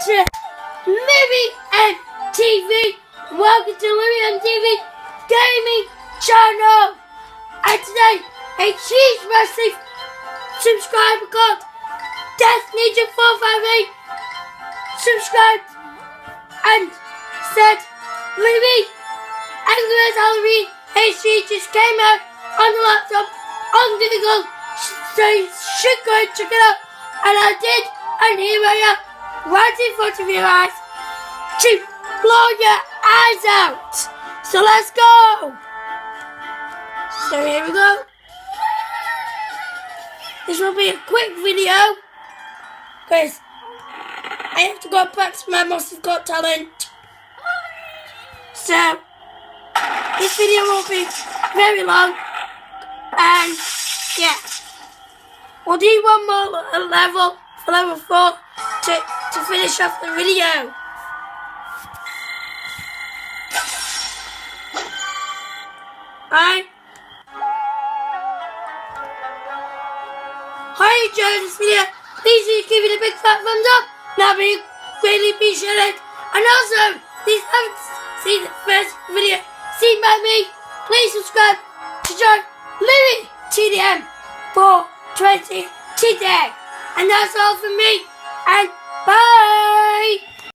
to LouieMTV. Welcome to LouieMTV gaming channel. And today, a huge massive subscriber called Death Ninja 458 subscribed and said, Louie, Angry Birds Halloween HD just came out on the laptop on Google, so you should go and check it out. And I did, and here I am, right in front of your eyes, to blow your eyes out. So let's go. So here we go. This will be a quick video, because I have to go back to my Monsters Got Talent. So, this video won't be very long, and yeah, we'll do one more level for level 4 to finish off the video. Bye. Hope you enjoyed this video. Please do give it a big fat thumbs up. That would be greatly appreciated. And also, if you haven't seen the first video seen by me, please subscribe to join LouieTV for 20 today. And that's all from me. And bye.